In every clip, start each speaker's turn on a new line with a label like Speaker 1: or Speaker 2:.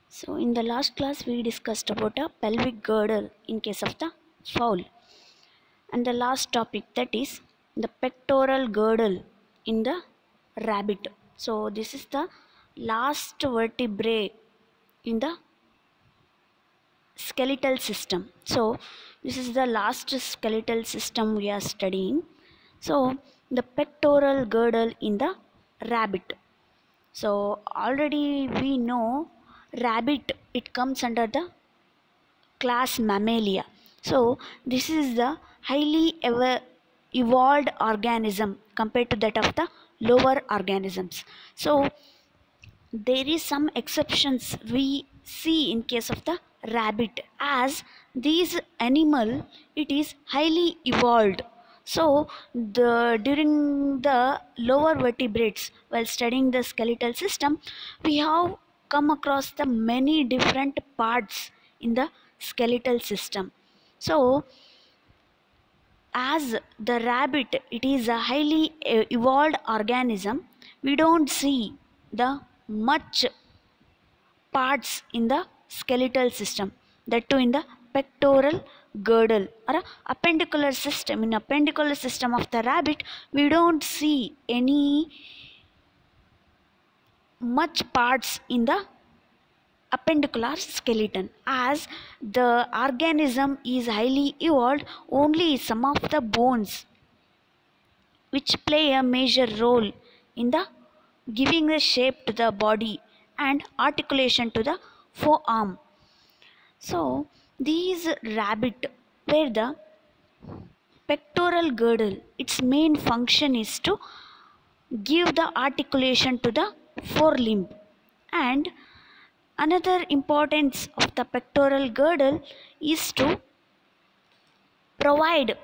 Speaker 1: So in the last class we discussed about a pelvic girdle in case of the fowl, and the last topic, that is the pectoral girdle in the rabbit. So this is the last vertebrae in the skeletal system. So this is the last skeletal system we are studying. So the pectoral girdle in the rabbit. So already we know rabbit, it comes under the class Mammalia. So this is the highly evolved organism compared to that of the lower organisms. So there is some exceptions we see in case of the rabbit, as these animal, it is highly evolved. So the during the lower vertebrates, while studying the skeletal system, we have come across the many different parts in the skeletal system. So as the rabbit, it is a highly evolved organism, we don't see the much parts in the skeletal system, that too in the pectoral girdle or appendicular system. In appendicular system of the rabbit, we don't see any much parts in the appendicular skeleton, as the organism is highly evolved. Only some of the bones which play a major role in the giving the shape to the body and articulation to the forearm. So these rabbit, where the pectoral girdle, its main function is to give the articulation to the forelimb. And another importance of the pectoral girdle is to provide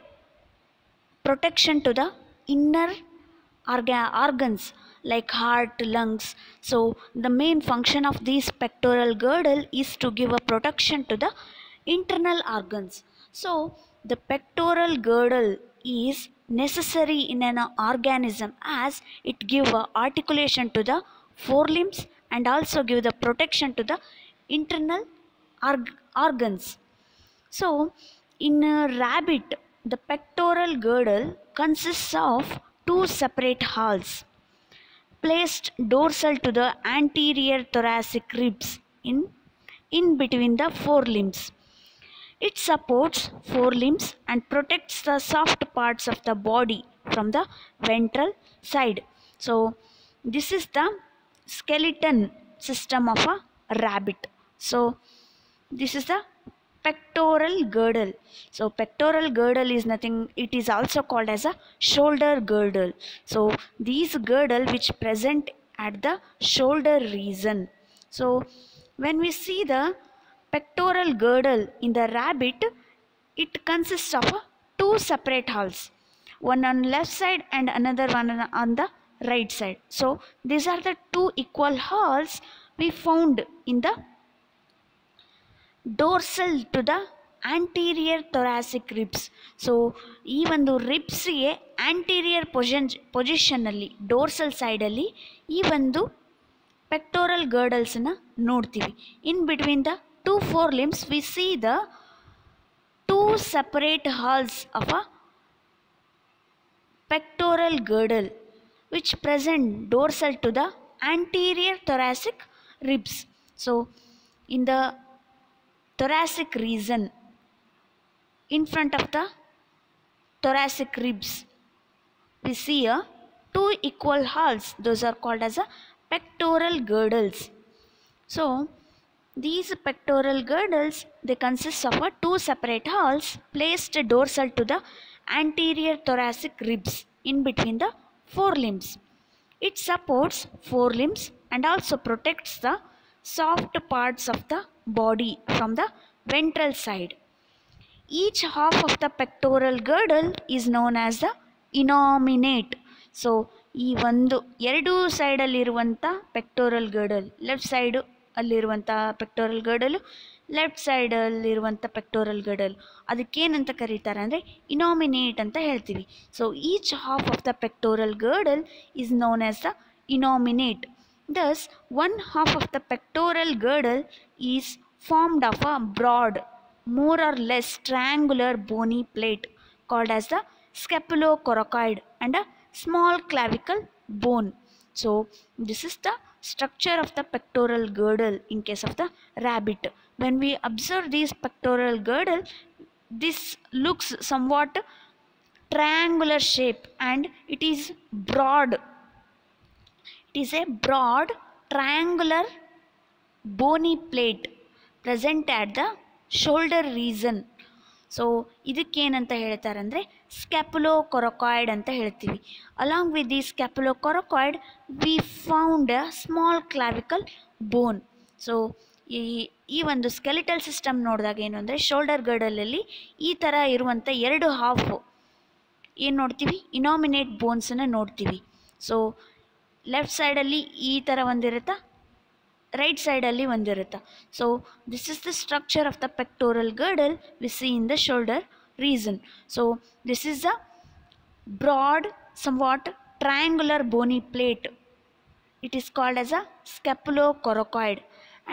Speaker 1: protection to the inner organs like heart, lungs. So the main function of this pectoral girdle is to give a protection to the internal organs. So the pectoral girdle is necessary in an organism, as it give a articulation to the forelimbs and also give the protection to the internal organs. So in a rabbit, the pectoral girdle consists of two separate halls placed dorsal to the anterior thoracic ribs in between the forelimbs. It supports forelimbs and protects the soft parts of the body from the ventral side. So this is the skeleton system of a rabbit. So this is the pectoral girdle. So pectoral girdle is nothing, it is also called as a shoulder girdle. So these girdle which present at the shoulder region. So when we see the pectoral girdle in the rabbit, it consists of two separate halls, one on left side and another one on the right side. So these are the two equal halls we found in the dorsal to the anterior thoracic ribs. So ಈ ಒಂದು ರಿಬ್ಸ್ಗೆ anterior ಪೊಸಿಷನ್ನಲ್ಲಿ ಡೋರ್ಸಲ್ ಸೈಡಲ್ಲಿ ಈ ಒಂದು pectoral ಗರ್ಡಲ್ಸನ್ನು ನೋಡ್ತೀವಿ. In between the two forelimbs we see the two separate halves of a pectoral girdle which present dorsal to the anterior thoracic ribs. So in the thoracic region, in front of the thoracic ribs, we see a two equal halls. Those are called as a pectoral girdles. So these pectoral girdles, they consist of two separate halls placed dorsal to the anterior thoracic ribs in between the forelimbs. It supports forelimbs and also protects the soft parts of the body from the ventral side. Each half of the pectoral girdle is known as the innominate. So ಈ ಒಂದು ಎರಡು ಸೈಡಲ್ಲಿರುವಂಥ pectoral girdle, left side ಅಲ್ಲಿರುವಂಥ pectoral girdle, left ಸೈಡಲ್ಲಿರುವಂಥ pectoral girdle, ಅದಕ್ಕೇನಂತ ಕರೀತಾರೆ ಅಂದರೆ innominate ಅಂತ ಹೇಳ್ತೀವಿ. So each half of the pectoral girdle is known as the innominate. Thus, one half of the pectoral girdle is formed of a broad, more or less triangular bony plate called as the scapulocoracoid and a small clavicle bone. So, this is the structure of the pectoral girdle in case of the rabbit. When we observe this pectoral girdle, this looks somewhat triangular shape and it is broad. It is a broad triangular bony plate present at the shoulder region. So ಇದಕ್ಕೇನಂತ ಹೇಳ್ತಾರೆ ಅಂದರೆ scapulocoracoid ಅಂತ ಹೇಳ್ತೀವಿ. Along with the scapulocoracoid we found a small clavicle bone. So ಈ ಒಂದು skeletal system ನೋಡಿದಾಗ ಏನು ಅಂದರೆ ಶೋಲ್ಡರ್ ಗರ್ಡಲಲ್ಲಿ ಈ ಥರ ಇರುವಂಥ ಎರಡು ಹಾಫ್ ಏನು ನೋಡ್ತೀವಿ, ಇನಾಮಿನೇಟ್ ಬೋನ್ಸನ್ನು ನೋಡ್ತೀವಿ. ಸೊ ಲೆಫ್ಟ್ ಸೈಡಲ್ಲಿ ಈ ಥರ ಒಂದಿರುತ್ತಾ, ರೈಟ್ ಸೈಡಲ್ಲಿ ಒಂದಿರುತ್ತೆ. So this is the structure of the pectoral girdle we see in the shoulder reason. So this is a broad somewhat triangular bony plate. It is called as a scapulocoracoid,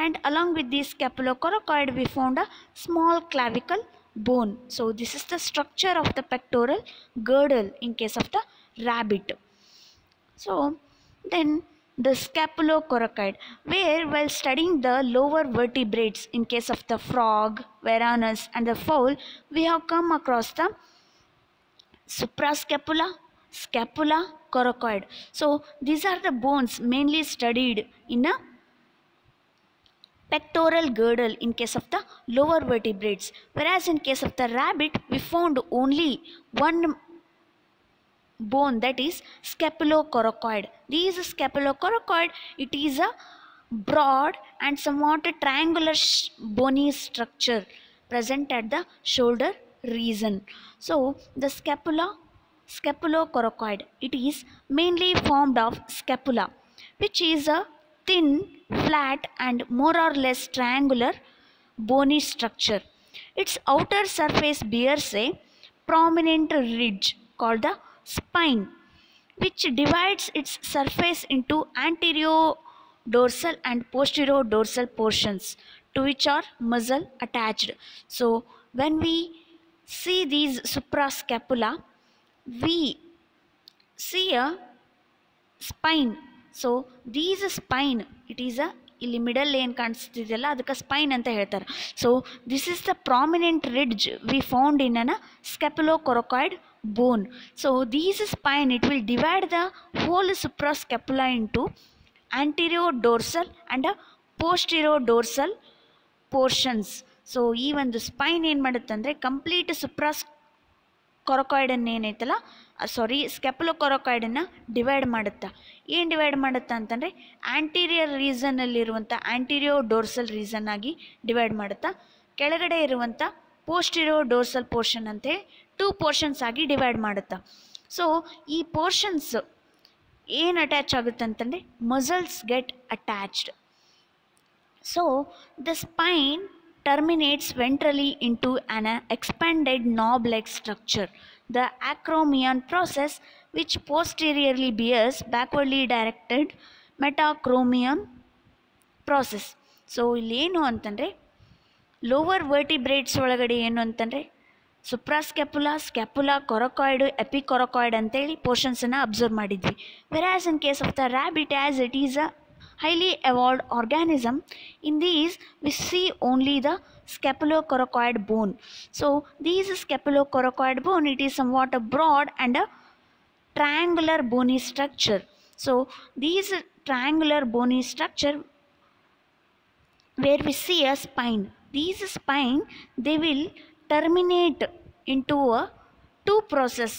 Speaker 1: and along with the scapulocoracoid we found a small clavicle bone. So this is the structure of the pectoral girdle in case of the rabbit. So then the scapulocoracoid, where while studying the lower vertebrates in case of the frog, varanus and the fowl, we have come across the suprascapula, scapula, coracoid. So these are the bones mainly studied in a pectoral girdle in case of the lower vertebrates, whereas in case of the rabbit we found only one bone, that is scapulocoracoid. This scapulocoracoid, it is a broad and somewhat a triangular bony structure present at the shoulder region. So the scapulocoracoid, it is mainly formed of scapula, which is a thin, flat and more or less triangular bony structure. Its outer surface bears a prominent ridge called the spine, which divides its surface into anterior dorsal and posterior dorsal portions, to which are muscle attached. So when we see these suprascapula, we see a spine. So these spine, it is a ಇಲ್ಲಿ middle ಏನು ಕಾಣಿಸ್ತಿದೆಯಲ್ಲ ಅದಕ್ಕೆ spine ಅಂತ ಹೇಳ್ತಾರೆ. So this is the prominent ridge we found in an scapulocoracoid bone. So these spine, it will divide the whole suprascapula into anterior dorsal and a posterior dorsal portions. So ಈ ಒಂದು Spain ಏನು ಮಾಡುತ್ತೆ ಅಂದರೆ complete ಸುಪ್ರಾಸ್ಕೊರಕಾಯ್ಡನ್ನು ಏನೈತಲ್ಲ ಸ್ಕ್ಯಾಪುಲೋಕೊರಕಾಯ್ಡನ್ನು divide ಮಾಡುತ್ತಾ. ಏನು divide ಮಾಡುತ್ತಾ ಅಂತಂದರೆ ಆ್ಯಂಟೀರಿಯರ್ ರೀಸನ್ನಲ್ಲಿರುವಂಥ ಆ್ಯಂಟೀರಿಯೋ ಡೋರ್ಸಲ್ ರೀಸನ್ ಆಗಿ ಡಿವೈಡ್ ಮಾಡುತ್ತಾ, ಕೆಳಗಡೆ ಇರುವಂಥ ಪೋಸ್ಟಿರೋ ಡೋರ್ಸಲ್ ಪೋರ್ಷನ್ ಅಂತೇಳಿ 2 ಪೋರ್ಷನ್ಸ್ ಆಗಿ ಡಿವೈಡ್ ಮಾಡುತ್ತಾ. ಸೊ ಈ ಪೋರ್ಷನ್ಸ್ ಏನು ಅಟ್ಯಾಚ್ ಆಗುತ್ತೆ ಅಂತಂದರೆ muscles get attached. So the spine terminates ventrally into an expanded knob-like structure, the acromion process, which posteriorly bears backwardly directed metacromion process. So ಇಲ್ಲೇನು ಅಂತಂದರೆ ಲೋವರ್ ವರ್ಟಿಬ್ರೇಟ್ಸ್ ಒಳಗಡೆ ಏನು ಅಂತಂದರೆ ಸುಪ್ರಾಸ್ಕ್ಯಾಪುಲಾ, ಸ್ಕ್ಯಾಪುಲಾ, ಕೊರಕಾಯ್ಡ್, ಎಪಿಕೊರಕಾಯ್ಡ್ ಅಂತೇಳಿ ಪೋರ್ಷನ್ಸನ್ನು ಅಬ್ಸರ್ವ್ ಮಾಡಿದ್ವಿ. Whereas in case of the rabbit, as it is a highly evolved organism, in these we see only the scapulocoracoid bone. So these scapulocoracoid bone, it is somewhat a broad and a triangular bony structure. So these triangular bony structure where we see a spine, these spine, they will terminate into a 2 process.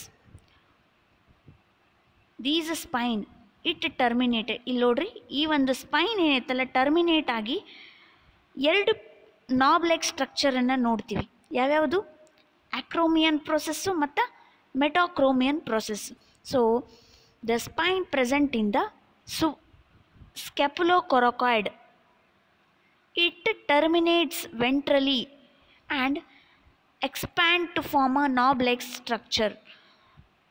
Speaker 1: These spine, it terminated, ಇಲ್ಲಿ ನೋಡ್ರಿ ಈ ಒಂದು Spain ಏನೈತಲ್ಲ terminate ಆಗಿ 2 knob like ಸ್ಟ್ರಕ್ಚರನ್ನು ನೋಡ್ತೀವಿ. ಯಾವ್ಯಾವುದು? Acromion process ಮತ್ತು metacromion process. So the spine present in the scapulocoracoid, it terminates ventrally and expand to form a knob-like structure.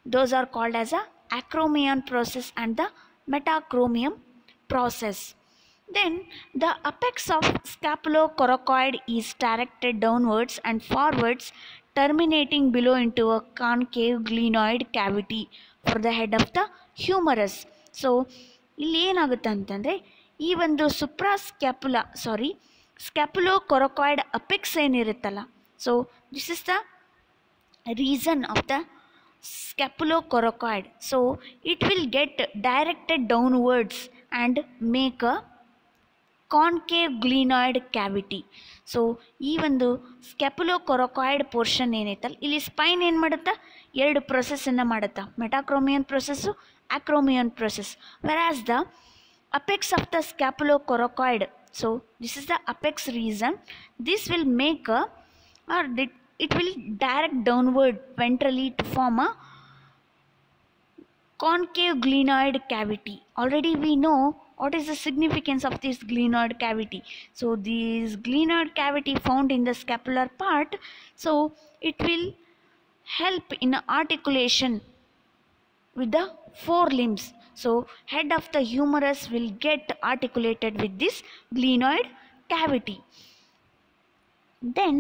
Speaker 1: Those are called as a acromion process and the metacromion process. Then the apex of scapulocoracoid is directed downwards and forwards, terminating below into a concave glenoid cavity for the head of the humerus. So ಇಲ್ಲಿ ಏನಾಗುತ್ತೆ ಅಂತಂದರೆ ಈ ಒಂದು scapulocoracoid apex ಏನಿರುತ್ತಲ್ಲ, so this is the region of the scapulocoracoid, so it will get directed downwards and make a concave glenoid cavity. So ಈ ಒಂದು ಸ್ಕ್ಯಾಪುಲೋಕೊರಕಾಯ್ಡ್ portion ಏನೈತಲ್ಲ, ಇಲ್ಲಿ ಸ್ಪೈನ್ ಏನು ಮಾಡುತ್ತಾ, ಎರಡು ಪ್ರೊಸೆಸನ್ನು ಮಾಡುತ್ತಾ, metacromion process, acromion process. Whereas the apex of the scapulocoracoid, so this is the apex reason, this will make it will direct downward ventrally to form a concave glenoid cavity. Already we know what is the significance of this glenoid cavity. So this glenoid cavity found in the scapular part, so it will help in articulation with the forelimbs. So head of the humerus will get articulated with this glenoid cavity. Then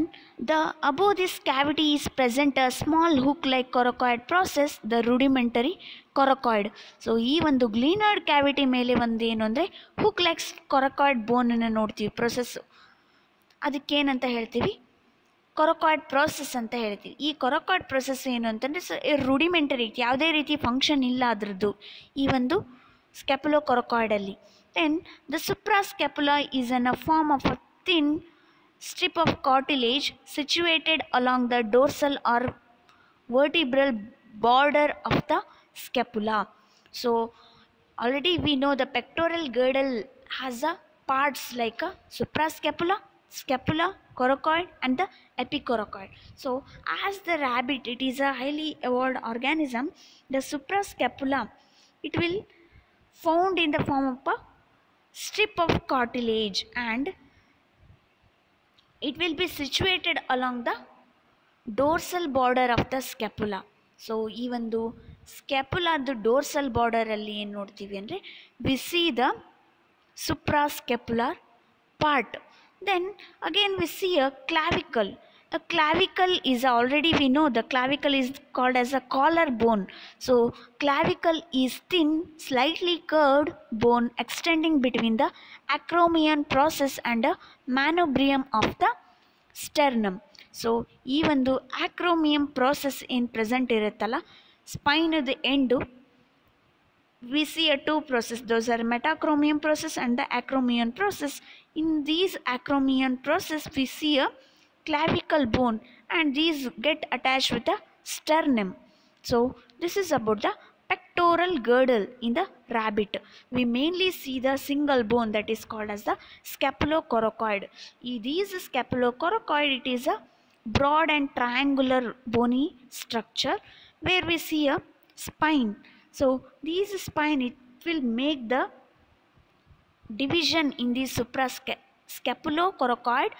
Speaker 1: above this cavity is present a small hook like coracoid process, the rudimentary coracoid. So ಈ ಒಂದು glenoid cavity ಮೇಲೆ ಒಂದು ಏನು ಅಂದರೆ hook like ಕೊರಕಾಯ್ಡ್ ಬೋನನ್ನು ನೋಡ್ತೀವಿ, process, ಅದಕ್ಕೇನಂತ ಹೇಳ್ತೀವಿ, ಕೊರಕಾಯ್ಡ್ process ಅಂತ ಹೇಳ್ತೀವಿ. ಈ ಕೊರಕಾಯ್ಡ್ ಪ್ರೊಸೆಸ್ ಏನು ಅಂತಂದರೆ ರೂಡಿಮೆಂಟರಿ, ಯಾವುದೇ ರೀತಿ ಫಂಕ್ಷನ್ ಇಲ್ಲ ಅದರದ್ದು ಈ ಒಂದು ಸ್ಕ್ಯಾಪುಲೋಕೊರಕಾಯ್ಡಲ್ಲಿ. Then the suprascapula is an a form of a thin strip of cartilage situated along the dorsal or vertebral border of the scapula. So already we know the pectoral girdle has a parts like a suprascapula, scapula, coracoid and the epicoracoid. So as the rabbit, it is a highly evolved organism, the suprascapula, it will found in the form of a strip of cartilage and it will be situated along the dorsal border of the scapula. So ಈ ಒಂದು ಸ್ಕ್ಯಾಪುಲಾದ dorsal ಬಾರ್ಡರಲ್ಲಿ ಏನು ನೋಡ್ತೀವಿ ಅಂದರೆ we see the suprascapular part. Then again we see a clavicle. A clavicle is already we know the clavicle is called as a collar bone. So clavicle is thin, slightly curved bone extending between the acromion process and the manubrium of the sternum. So ಈ ಒಂದು acromion process ಏನು present ಇರುತ್ತಲ್ಲ ಸ್ಪೈನದ end, we see a two process, those are metacromion process and the acromion process. In these acromion process we see a clavicle bone and these get attached with the sternum. So this is about the pectoral girdle in the rabbit. We mainly see the single bone that is called as the scapulocoracoid. These scapulocoracoid, it is a broad and triangular bony structure where we see a spine. So these spine, it will make the division in the suprascapulocoracoid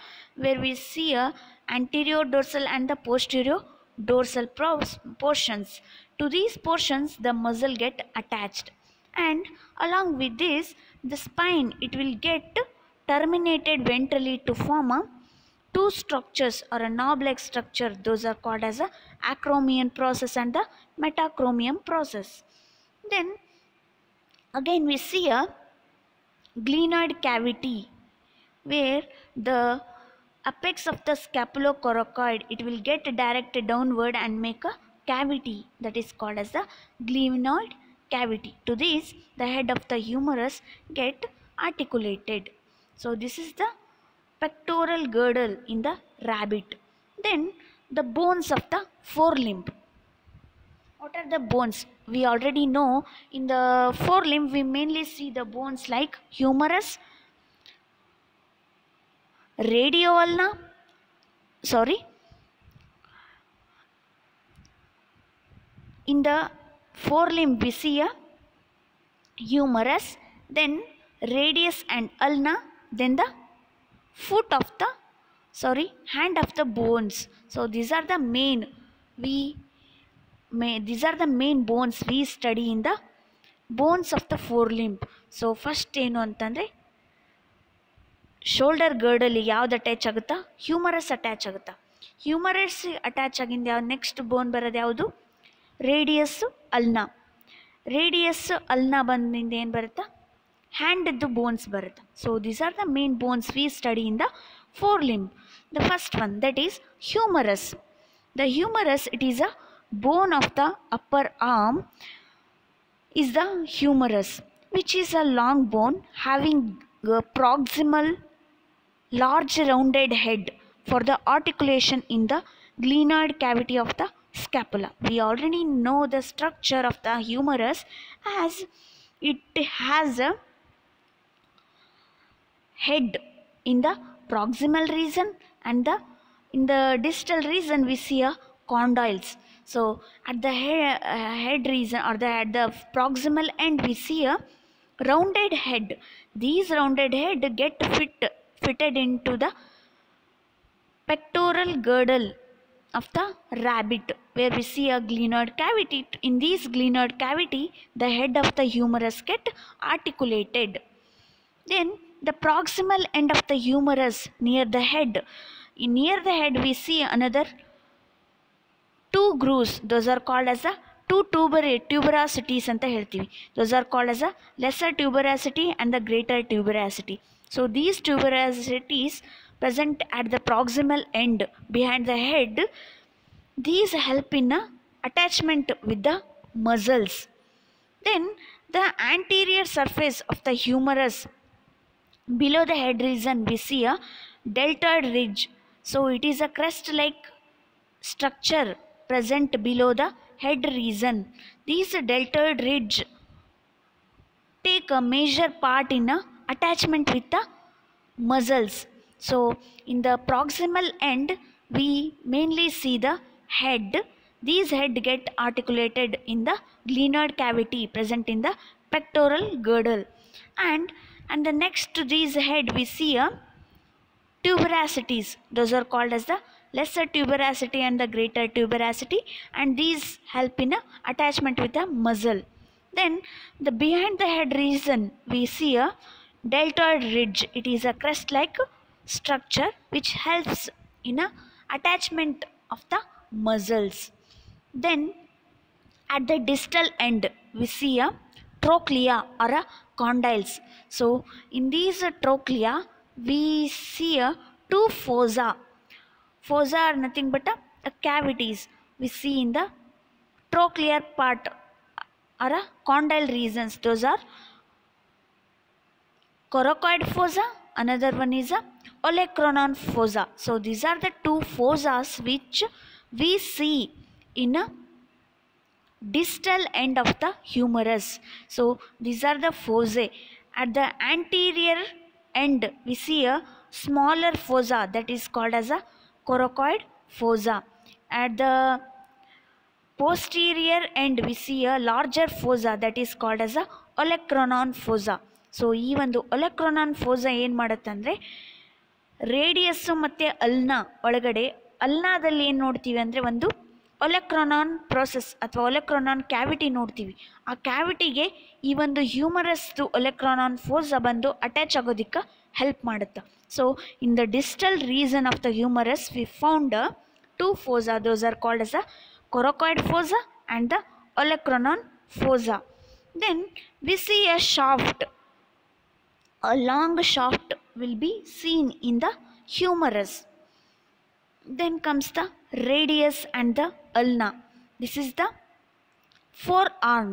Speaker 1: where we see a anterior dorsal and the posterior dorsal portions. To these portions the muscle get attached, and along with this the spine, it will get terminated ventrally to form a two structures or a knob-like structure. Those are called as a acromion process and the metacromion process. Then again we see a glenoid cavity where the apex of the scapulocoracoid, it will get directed downward and make a cavity that is called as the glenoid cavity. To this the head of the humerus get articulated. So this is the pectoral girdle in the rabbit. Then the bones of the forelimb. What are the bones? We already know in the forelimb we mainly see the bones like humerus, radioulna, in the forelimb we see a humerus, then radius and ulna, then the foot of the hand of the bones. So these are the main bones we study in the bones of the four limb. So first ಏನು ಅಂತಂದರೆ shoulder ಗರ್ಡಲ್ಲಿಗೆ ಯಾವ್ದು attach ಆಗುತ್ತಾ, humorous attach ಆಗುತ್ತಾ. Humorous attach ಆಗಿಂದ ಯಾವ್ದು next ಬೋನ್ ಬರೋದು ಯಾವುದು, radius ಅಲ್ನಾ. Radius ಅಲ್ನಾ ಬಂದಿಂದ ಏನು ಬರುತ್ತಾ, ಹ್ಯಾಂಡದ್ದು ಬೋನ್ಸ್ ಬರುತ್ತೆ. So these are the main bones we study in the forelimb. The first one that is humerus. The humerus, it is a bone of the upper arm is the humerus, which is a long bone having a proximal large rounded head for the articulation in the glenoid cavity of the scapula. We already know the structure of the humerus as it has a head in the proximal region, and in the distal region we see a condyles. So at the head region or at the proximal end we see a rounded head. These rounded head get fitted into the pectoral girdle of the rabbit, where we see a glenoid cavity. In this glenoid cavity the head of the humerus get articulated. Then the proximal end of the humerus near the head, we see another two grooves. Those are called as the two tuberosities anta heltivi. Those are called as a lesser tuberosity and the greater tuberosity. So these tuberosities present at the proximal end behind the head. These help in attachment with the muscles. Then the anterior surface of the humerus, below the head region we see a deltoid ridge. So it is a crest like structure present below the head region. These deltoid ridge take a major part in attachment with the muscles. So in the proximal end we mainly see the head. These head get articulated in the glenoid cavity present in the pectoral girdle, and the next to these head we see a tuberosities. Those are called as the lesser tuberosity and the greater tuberosity, and these help in attachment with the muscle. Then the behind the head region we see a deltoid ridge. It is a crest like structure which helps in attachment of the muscles. Then at the distal end we see a trochlea or a condyles. So in these trochlea we see a two fossa. Fossa are nothing but a cavities we see in the trochlear part or a condyle regions. Those are coracoid fossa, another one is a olecranon fossa. So these are the two fossas which we see in a distal end of the humerus. So these are the fossae. At the anterior end we see a smaller fossa that is called as a coracoid fossa. At the posterior end we see a larger fossa that is called as a olecranon fossa. So ಈ ಒಂದು ಒಲೆಕ್ರೊನಾನ್ ಫೋಸಾ ಏನು ಮಾಡುತ್ತಂದರೆ radius ಮತ್ತು ಅಲ್ನಾ ಒಳಗಡೆ, ಅಲ್ನಾದಲ್ಲಿ ಏನು ನೋಡ್ತೀವಿ ಅಂದರೆ ಒಂದು ಒಲೆಕ್ರೊನಾನ್ process ಅಥವಾ ಒಲೆಕ್ರೊನಾನ್ ಕ್ಯಾವಿಟಿ ನೋಡ್ತೀವಿ. ಆ ಕ್ಯಾವಿಟಿಗೆ ಈ ಒಂದು ಹ್ಯೂಮರಸ್ದು ಒಲೆಕ್ರೊನಾನ್ ಫೋಸಾ ಬಂದು ಅಟ್ಯಾಚ್ ಆಗೋದಕ್ಕೆ ಹೆಲ್ಪ್ ಮಾಡುತ್ತೆ. So in the distal reason of the humorous we found two fossa. Those are called as a coracoid fossa and the olecranon fossa. Then we see a shaft. A long shaft will be seen in the humerus. Then comes the radius and the ulna. This is the forearm.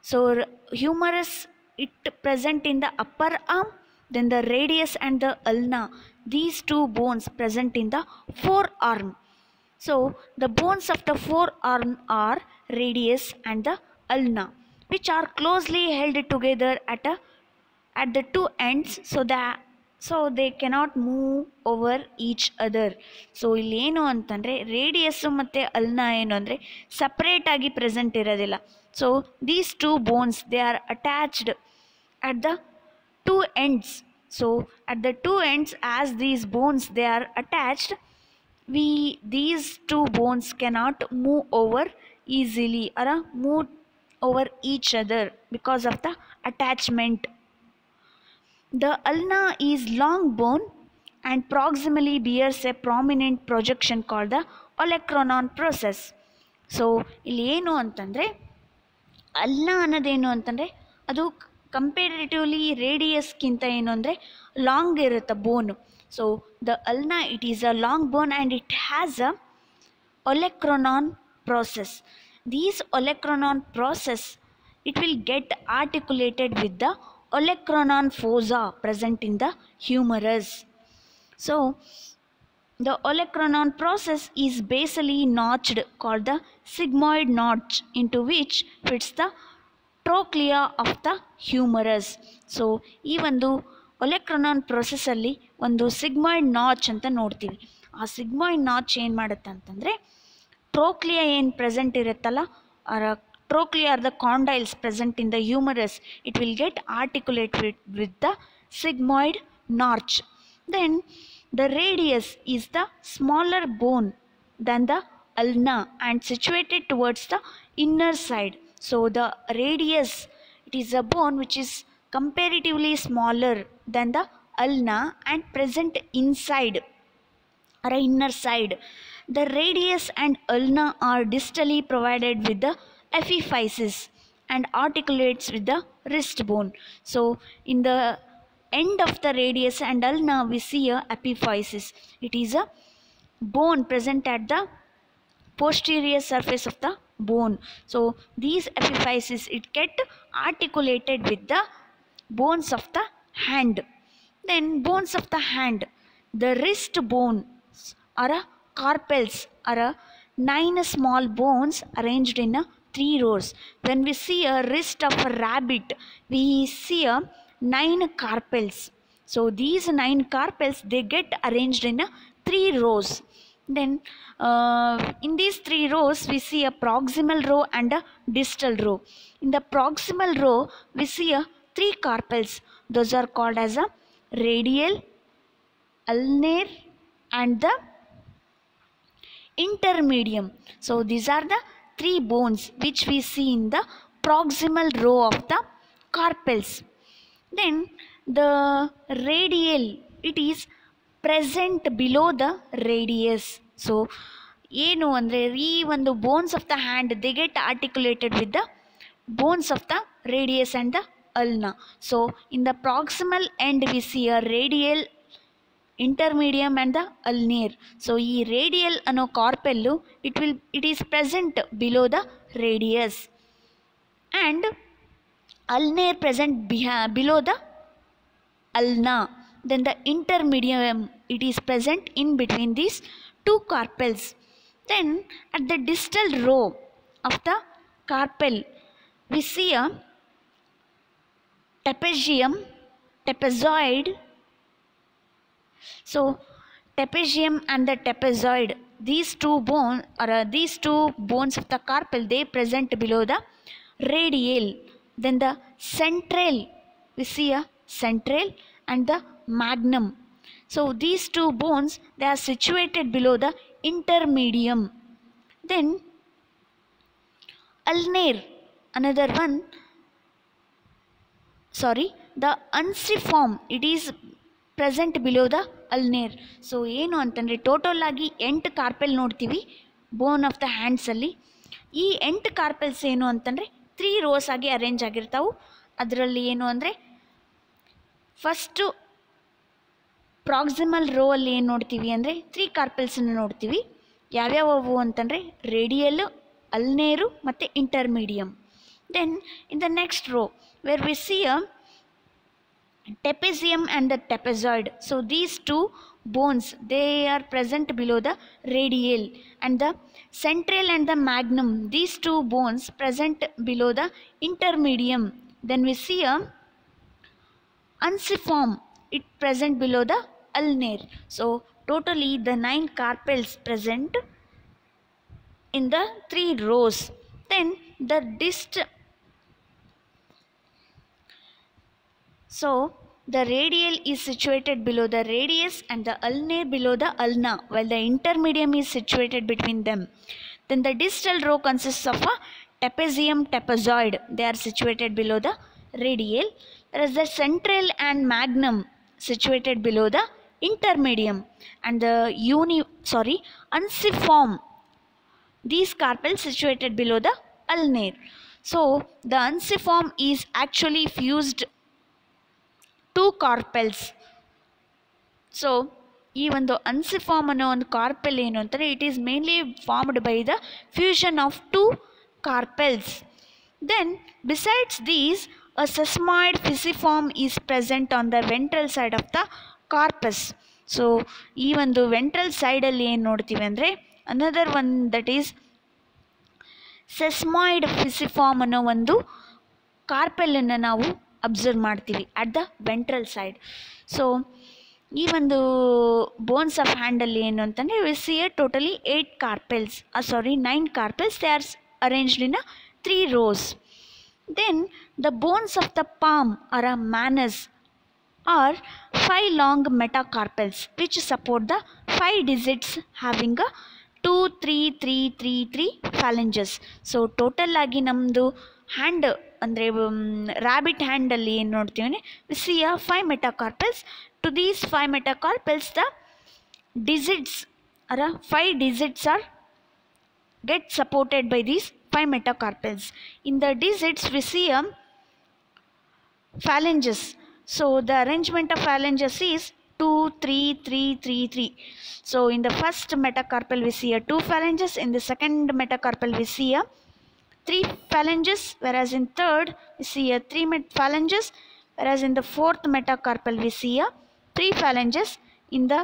Speaker 1: So humerus it present in the upper arm, then the radius and the ulna, these two bones present in the forearm. So the bones of the forearm are radius and the ulna, which are closely held together at the two ends so they cannot move over each other. So ಇಲ್ಲಿ ಏನು ಅಂತಂದರೆ radius ಮತ್ತು ಅಲ್ನಾ ಏನು ಅಂದರೆ ಸಪ್ರೇಟಾಗಿ present ಇರೋದಿಲ್ಲ. So these two bones they are attached at the two ends. So at the two ends, as these bones they are attached, these two bones cannot move over easily or move over each other because of the attachment. The ulna is long bone and proximally bears a prominent projection called the olecranon process. So ಇಲ್ಲಿ ಏನು ಅಂತಂದರೆ ಅಲ್ನ ಅನ್ನೋದೇನು ಅಂತಂದರೆ ಅದು comparatively ರೇಡಿಯಸ್ಗಿಂತ ಏನು ಅಂದರೆ long ಇರುತ್ತೆ bone. So the ulna it is a long bone and it has a olecranon process. These olecranon process, it will get articulated with the olecranon fossa present in the humerus. So the olecranon process is basally notched called the sigmoid notch into which fits the trochlea of the humerus. So ಈ ಒಂದು olecranon process ಅಲ್ಲಿ ಒಂದು sigmoid notch ಅಂತ ನೋಡ್ತೀವಿ. ಆ sigmoid notch ಏನು ಮಾಡುತ್ತೆ ಅಂತಂದರೆ ಟ್ರೋಕ್ಲಿಯಾ ಏನು ಪ್ರೆಸೆಂಟ್ ಇರುತ್ತಲ್ಲ, trochlea are the condyles present in the humerus, it will get articulated with the sigmoid notch. Then the radius is the smaller bone than the ulna and situated towards the inner side. So the radius it is a bone which is comparatively smaller than the ulna and present inside or inner side. The radius and ulna are distally provided with the epiphysis and articulates with the wrist bone. So in the end of the radius and ulna we see a epiphysis. It is a bone present at the posterior surface of the bone. So these epiphysis it get articulated with the bones of the hand. Then bones of the hand, the wrist bones are a carpels are a 9 small bones arranged in a 3 rows. When we see a wrist of a rabbit, we see a 9 carpels. So these 9 carpels they get arranged in a 3 rows. Then in these 3 rows we see a proximal row and a distal row. In the proximal row we see a 3 carpels. Those are called as a radial, ulnar and the intermedium. So these are the 3 bones which we see in the proximal row of the carpels. Then the radial it is present below the radius. So ಏನು ಅಂದರೆ ಈ ಒಂದು bones of the hand they get articulated with the bones of the radius and the ulna. So in the proximal end we see a radial, intermedium and the ulnar. So ಈ radial ಅನ್ನೋ ಕಾರ್ಪೆಲ್ಲು it is present below the radius and ulnar present below the ulna. Then the intermedium it is present in between these 2 carpels. Then at the distal row of the carpel we see a trapezium, trapezoid. So trapezium and the trapezoid, these two bones of the carpel they present below the radial. Then the central we see a central and the magnum. So these 2 bones they are situated below the intermedium. Then ulnar, another one, the unciform it is present below the ulnar. So ಏನು ಅಂತಂದರೆ total ಆಗಿ 8 carpel ನೋಡ್ತೀವಿ ಬೋನ್ of the ಹ್ಯಾಂಡ್ಸಲ್ಲಿ. ಈ 8 carpels ಏನು ಅಂತಂದರೆ 3 rose ಆಗಿ arrange ಆಗಿರ್ತಾವೆ. ಅದರಲ್ಲಿ ಏನು ಅಂದರೆ ಫಸ್ಟು ಪ್ರಾಕ್ಸಿಮಲ್ ರೋ ಅಲ್ಲಿ ಏನು ನೋಡ್ತೀವಿ ಅಂದರೆ 3 ಕಾರ್ಪೆಲ್ಸನ್ನು ನೋಡ್ತೀವಿ. ಯಾವ್ಯಾವು ಅಂತಂದರೆ ರೇಡಿಯಲ್ಲು, ಅಲ್ನೇರು ಮತ್ತು ಇಂಟರ್ಮೀಡಿಯಮ್. Then in the next row where we see a trapezium and the trapezoid. So these 2 bones they are present below the radial and the central and the magnum. These 2 bones present below the intermedium. Then we see a unciform it present below the ulnar. So totally the 9 carpels present in the 3 rows. Then the so the radial is situated below the radius and the ulnar below the ulna, while the intermedium is situated between them. Then the distal row consists of a trapezium, trapezoid, they are situated below the radial, whereas the central and magnum situated below the intermedium, and the unciform, these carpels situated below the ulnar. So the unciform is actually fused two carpels. So ಈ ಒಂದು ಅನ್ಸಿಫಾರ್ಮ್ ಅನ್ನೋ ಒಂದು carpel ಏನು ಅಂತಾರೆ, it is mainly formed by the fusion of two carpels. Then besides these, a sesamoid pisiform is present on the ventral side of the carpus. So ಈ ಒಂದು ventral ಸೈಡಲ್ಲಿ ಏನು ನೋಡ್ತೀವಿ ಅಂದರೆ another one that is sesamoid pisiform ಅನ್ನೋ ಒಂದು ಕಾರ್ಪೆಲನ್ನು ನಾವು ಅಬ್ಸರ್ವ್ ಮಾಡ್ತೀವಿ at the ventral side. So ಈ ಒಂದು ಬೋನ್ಸ್ ಆಫ್ ಹ್ಯಾಂಡಲ್ಲಿ ಏನು ಅಂತಂದರೆ we see a totally 9 carpels. They are arranged in 3 rows. Then the bones of the palm or a manus are 5 long metacarpals which support the 5 digits having a 2, 3, 3, 3, 3 phalanges. So total ಆಗಿ ನಮ್ಮದು hand ಅಂದರೆ rabbit ಹ್ಯಾಂಡಲ್ಲಿ ಏನು ನೋಡ್ತೀವಿ, V C 5 metacarpals. To these 5 metacarpals, the digits or 5 digits are get supported by these 5 metacarpals. In the digits we see phalanges. So the arrangement of phalanges is 2, 3, 3, 3, 3. So in the first metacarpal we see 2 phalanges, in the second metacarpal we see 3 phalanges, whereas in third we see 3 phalanges, whereas in the fourth metacarpal we see 3 phalanges, in the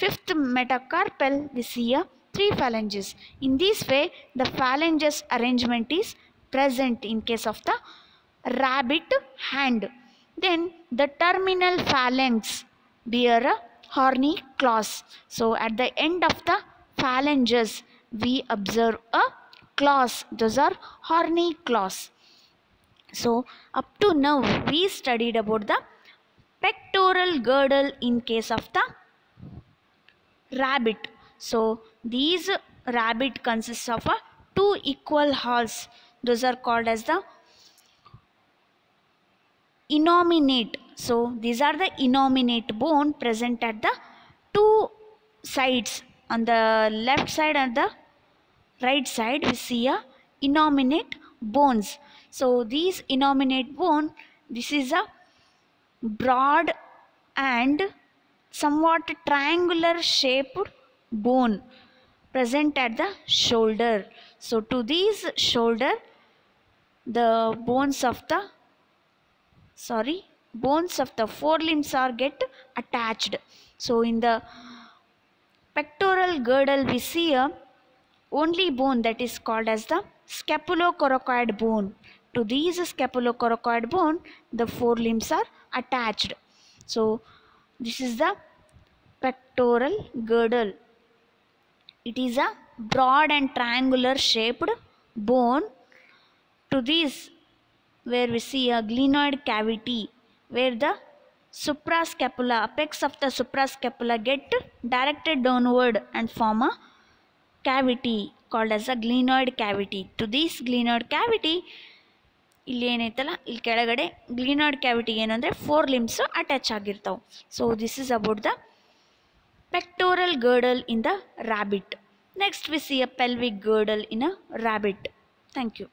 Speaker 1: fifth metacarpal we see 3 phalanges. In this way the phalanges arrangement is present in case of the rabbit hand. Then the terminal phalanx bear a horny claws. So at the end of the phalanges we observe a claws, those are horny claws. So up to now we studied about the pectoral girdle in case of the rabbit. So these rabbit consists of 2 equal halves. Those are called as the innominate. So these are the innominate bone present at the 2 sides. On the left side and the right side we see a innominate bones. So these innominate bone, this is a broad and somewhat triangular shaped bone present at the shoulder. So to these shoulder the bones of the forelimbs are get attached. So in the pectoral girdle we see a only bone that is called as the scapulocoracoid bone. To these scapulocoracoid bone the forelimbs are attached. So this is the pectoral girdle. It is a broad and triangular shaped bone. To this where we see a glenoid cavity where the suprascapula, apex of the suprascapula get directed downward and form a cavity called as a glenoid cavity. To this glenoid cavity ಇಲ್ಲಿ ಏನೈತಲ್ಲ ಇಲ್ಲಿ ಕೆಳಗಡೆ ಗ್ಲಿನಾಯ್ಡ್ cavity ಏನಂದರೆ 4 limbs attach ಆಗಿರ್ತಾವೆ. So this is about the pectoral girdle in the rabbit. Next we see a pelvic girdle in a rabbit. Thank you.